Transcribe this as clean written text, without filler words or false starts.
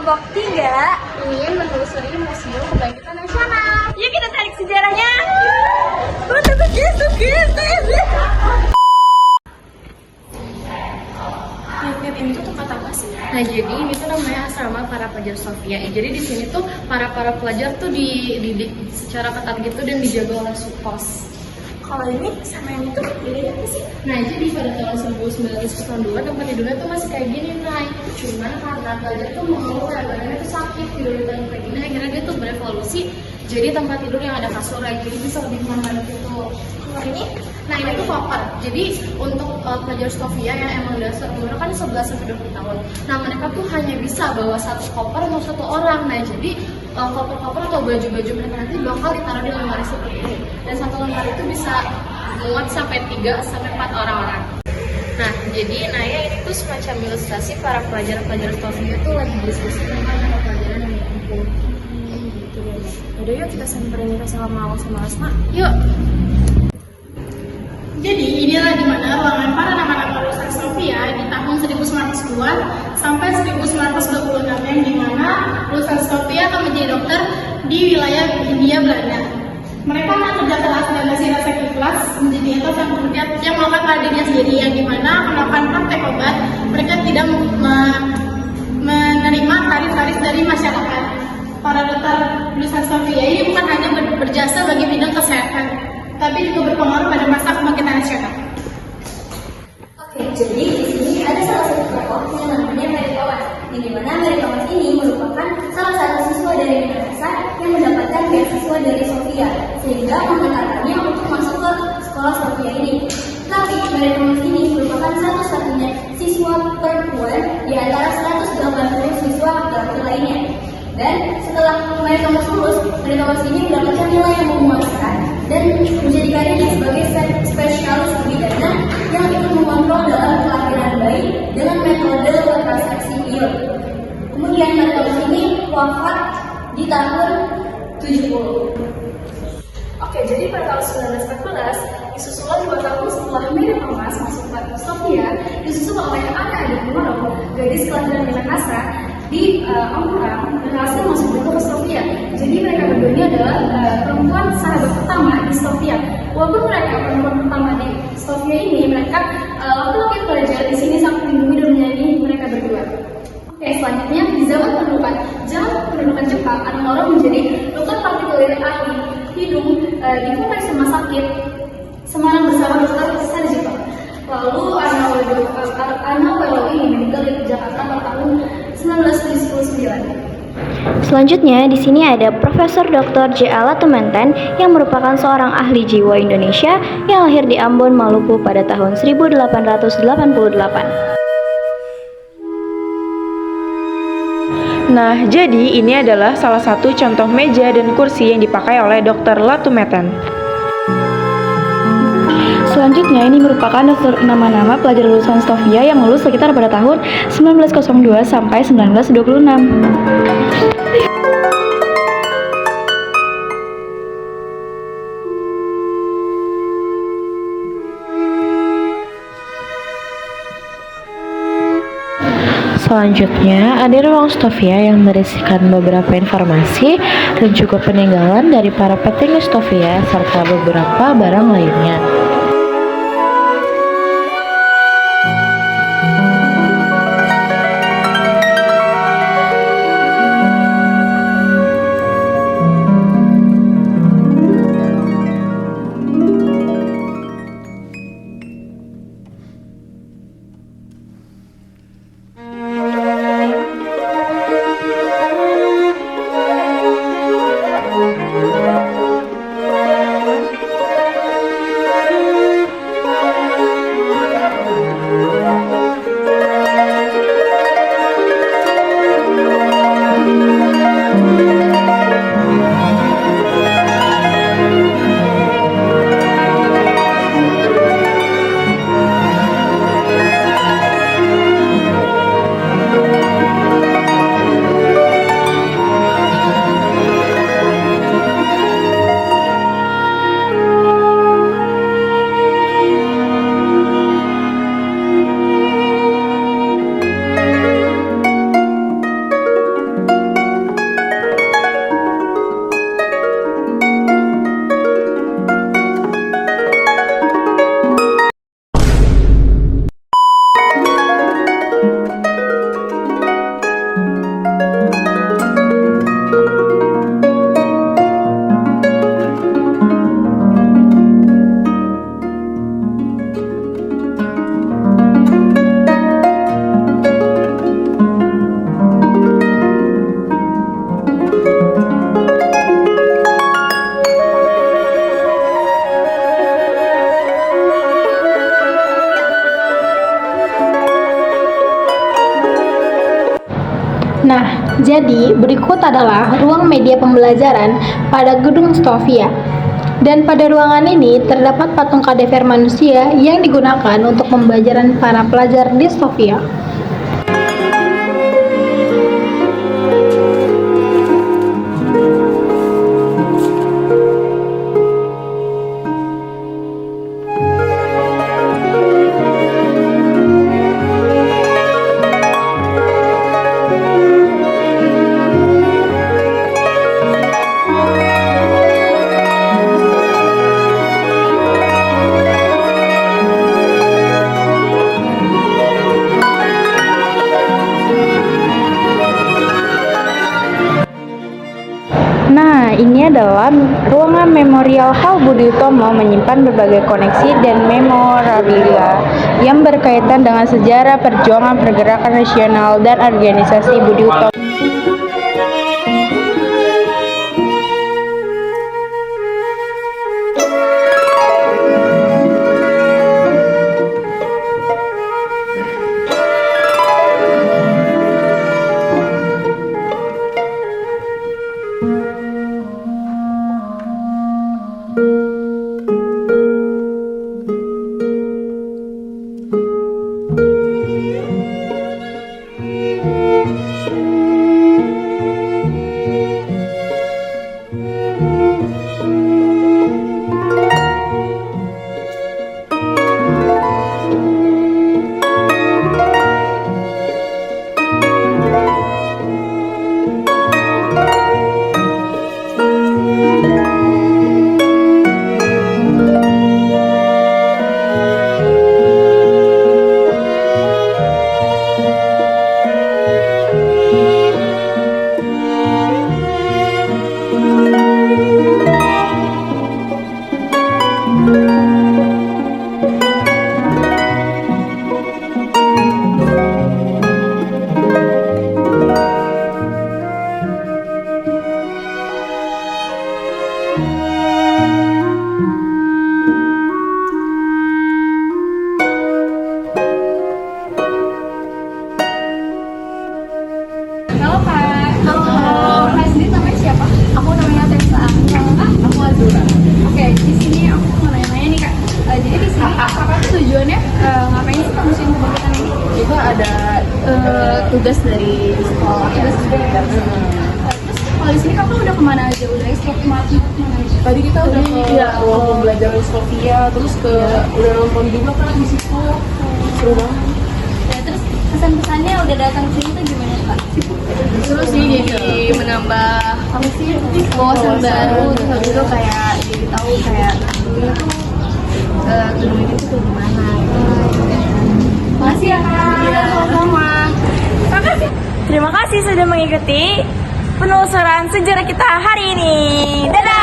Kelompok 3 ingin menelusuri Museum Kebangkitan Nasional. Yuk kita tarik sejarahnya. Yap, ini tuh tempat apa sih? Nah, jadi ini tuh namanya asrama para pelajar Sofia. Jadi di sini tuh para pelajar tuh dididik secara ketat gitu dan dijaga oleh supos. Kalau ini sama yang itu bedanya apa sih? Nah, jadi pada tahun 1992 tempat tidurnya tuh masih kayak gini, Nay. Cuman karena pelajar tuh mengeluh badannya tuh sakit, tidurnya kayak gini, akhirnya dia tuh berevolusi jadi tempat tidur yang ada kasurnya, jadi bisa lebih nyaman gitu. Kalau ini? Nah, ini tuh koper. Jadi untuk pelajar Sofia yang emang dasar umur kan 11 sampai 20 tahun. Nah, mereka tuh hanya bisa bawa satu koper untuk satu orang. Nah, jadi koper-koper atau baju-baju mereka nanti bakal ditaruh di lemari seperti ini. Dan satu lemari itu bisa muat sampai 3 sampai 4 orang-orang. Nah, jadi Naya ini tuh semacam ilustrasi para pelajar-pelajar Sofia tuh lagi diskusi tentang pelajaran yang dikumpul. Gitu deh. Udah yuk kita samperin ke sama Asma. Yuk. Jadi inilah dimana ruangan para nama-nama lulusan Sofia di tahun 1902 sampai 1926 yang dimana lulusan Sofia akan menjadi dokter di wilayah Hindia Belanda. Mereka bekerja keras dan masih rasa ikhlas menjadi etos yang bekerja yang melakukan pada dirinya sendiri yang dimana melakukan praktek obat. Mereka tidak menerima tarif-tarif dari masyarakat. Para dokter lulusan Sofia ini bukan hanya berjasa bagi bidang kesehatan, tapi juga berpengaruh pada masa kebangkitan nasional. Oke, jadi di sini ada salah satu tokoh yang namanya Mary Thomas. Yang dimana Mary Thomas ini merupakan salah satu siswa dari Minahasa yang mendapatkan beasiswa dari Sofia, sehingga mengantarkannya untuk masuk ke sekolah Sofia ini. Tapi Mary Thomas ini merupakan satu-satunya siswa perempuan di antara 180 siswa laki-laki lainnya. Dan setelah Mary Thomas lulus, Mary Thomas ini mendapatkan nilai yang memuaskan dan menjadikan diri sebagai spesialis pidana yang ikut mengontrol dalam kelahiran bayi dengan metode kontrasepsi ion. Kemudian Mary Thomas ini wafat di tahun 70. Oke, jadi pada tahun 1914, disusulan 2 tahun setelah Mary Thomas masuk ke Sofia, disusul oleh Anna Adimorov, gadis kelahiran Minahasa di Ampurang, berhasil masuk juga ke Sofia. Jadi mereka berdua ini adalah perempuan sahabat pertama di Sofia. Walaupun mereka perempuan pertama di Sofia ini, mereka laki-laki pelajar di sini sangat melindungi dan menyayangi mereka berdua. Oke, selanjutnya di zaman pendudukan Jepang, Adimorov menjadi dokter partikuler ahli hidung di Kompleks Rumah Sakit Semarang bersama dokter Sarjito. Lalu Anna Welo ini meninggal di Jakarta pada tahun 1979. Selanjutnya, di sini ada Profesor Dr. J. A. Latumenten yang merupakan seorang ahli jiwa Indonesia yang lahir di Ambon, Maluku pada tahun 1888. Nah, jadi ini adalah salah satu contoh meja dan kursi yang dipakai oleh Dr. Latumenten. Selanjutnya, ini merupakan nama-nama pelajar lulusan Sofia yang lulus sekitar pada tahun 1902 sampai 1926. Selanjutnya, ada ruang Sofia yang berisikan beberapa informasi dan juga peninggalan dari para petinggi Sofia serta beberapa barang lainnya. Nah, jadi berikut adalah ruang media pembelajaran pada gedung Stovia. Dan pada ruangan ini terdapat patung kadaver manusia yang digunakan untuk pembelajaran para pelajar di Stovia. Nah, ini adalah ruangan Memorial Hall Budi Utomo, menyimpan berbagai koneksi dan memorabilia yang berkaitan dengan sejarah perjuangan pergerakan nasional dan organisasi Budi Utomo. Halo Kak. Halo. Kak sendiri namanya siapa? Aku namanya Tessa. Aku Azura. Oke, di sini aku mau nanya-nanya nih Kak. Jadi di sini kakak tuh tujuannya ngapain sih Kak museum kebangkitan ini? Itu ada tugas dari sekolah. Terus kalau di sini kakak udah kemana aja? Udah ekspor kemana aja? Tadi kita udah ke ruang pembelajaran Stovia, terus udah nonton juga kan di situ. Seru banget. Ya, terus pesan-pesannya udah datang ke sini tuh gimana Kak? Terus sih jadi menambah apa sih wawasan baru, terus habis itu kayak jadi tahu kayak dulunya tuh gedung ini tuh gimana gitu. Makasih ya Kak. Sama-sama. Terima kasih sudah mengikuti penelusuran sejarah kita hari ini. Dadah!